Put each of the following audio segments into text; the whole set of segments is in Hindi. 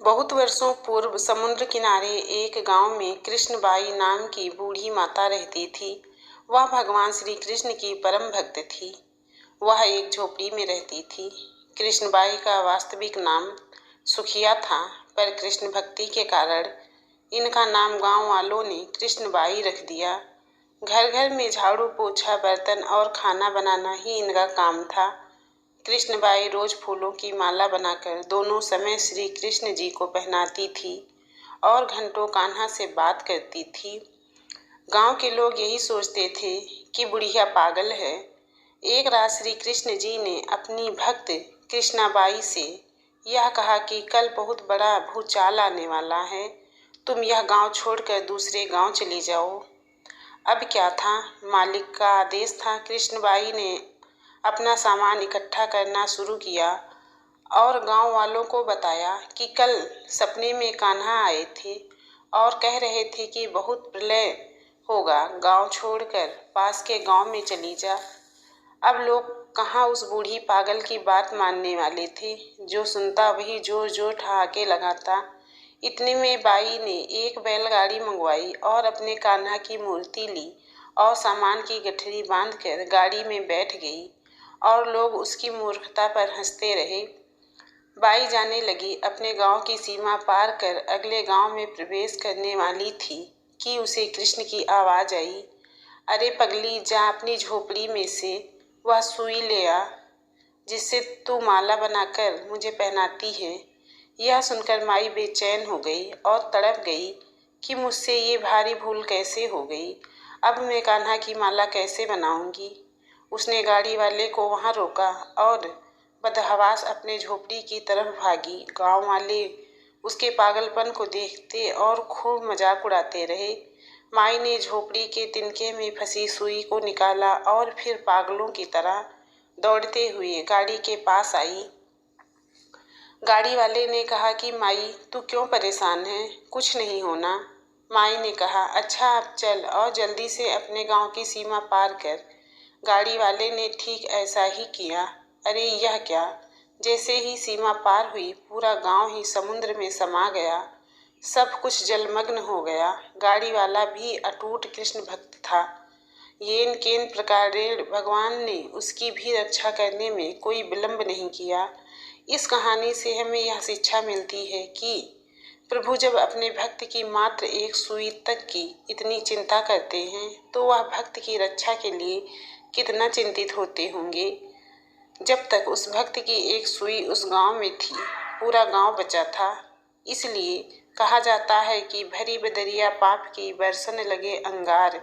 बहुत वर्षों पूर्व समुद्र किनारे एक गांव में कृष्णबाई नाम की बूढ़ी माता रहती थी। वह भगवान श्री कृष्ण की परम भक्त थी। वह एक झोपड़ी में रहती थी। कृष्णबाई का वास्तविक नाम सुखिया था, पर कृष्ण भक्ति के कारण इनका नाम गांव वालों ने कृष्णबाई रख दिया। घर घर में झाड़ू पोछा, बर्तन और खाना बनाना ही इनका काम था। कृष्णबाई रोज फूलों की माला बनाकर दोनों समय श्री कृष्ण जी को पहनाती थी और घंटों कान्हा से बात करती थी। गांव के लोग यही सोचते थे कि बुढ़िया पागल है। एक रात श्री कृष्ण जी ने अपनी भक्त कृष्णाबाई से यह कहा कि कल बहुत बड़ा भूचाल आने वाला है, तुम यह गांव छोड़कर दूसरे गांव चली जाओ। अब क्या था, मालिक का आदेश था। कृष्णबाई ने अपना सामान इकट्ठा करना शुरू किया और गांव वालों को बताया कि कल सपने में कान्हा आए थे और कह रहे थे कि बहुत प्रलय होगा, गांव छोड़कर पास के गांव में चली जा। अब लोग कहाँ उस बूढ़ी पागल की बात मानने वाले थे। जो सुनता वही जोर जोर ठहाके लगाता। इतने में बाई ने एक बैलगाड़ी मंगवाई और अपने कान्हा की मूर्ति ली और सामान की गठरी बांधकर गाड़ी में बैठ गई और लोग उसकी मूर्खता पर हंसते रहे। बाई जाने लगी। अपने गांव की सीमा पार कर अगले गांव में प्रवेश करने वाली थी कि उसे कृष्ण की आवाज आई, अरे पगली, जा अपनी झोपड़ी में से वह सुई ले आ जिससे तू माला बनाकर मुझे पहनाती है। यह सुनकर माई बेचैन हो गई और तड़प गई कि मुझसे ये भारी भूल कैसे हो गई। अब मैं कान्हा की माला कैसे बनाऊंगी। उसने गाड़ी वाले को वहां रोका और बदहवास अपने झोपड़ी की तरफ भागी। गांव वाले उसके पागलपन को देखते और खूब मजाक उड़ाते रहे। माई ने झोपड़ी के तिनके में फंसी सुई को निकाला और फिर पागलों की तरह दौड़ते हुए गाड़ी के पास आई। गाड़ी वाले ने कहा कि माई, तू क्यों परेशान है, कुछ नहीं होना। माई ने कहा, अच्छा अब चल और जल्दी से अपने गांव की सीमा पार कर। गाड़ी वाले ने ठीक ऐसा ही किया। अरे यह क्या, जैसे ही सीमा पार हुई पूरा गांव ही समुद्र में समा गया। सब कुछ जलमग्न हो गया। गाड़ी वाला भी अटूट कृष्ण भक्त था। येन केन प्रकारेण भगवान ने उसकी भी रक्षा करने में कोई विलंब नहीं किया। इस कहानी से हमें यह शिक्षा मिलती है कि प्रभु जब अपने भक्त की मात्र एक सुई तक की इतनी चिंता करते हैं तो वह भक्त की रक्षा के लिए कितना चिंतित होते होंगे। जब तक उस भक्त की एक सुई उस गांव में थी, पूरा गांव बचा था। इसलिए कहा जाता है कि भरी बदरिया पाप की बरसन लगे अंगार,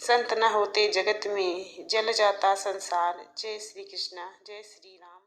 संत न होते जगत में जल जाता संसार। जय श्री कृष्णा, जय श्री राम।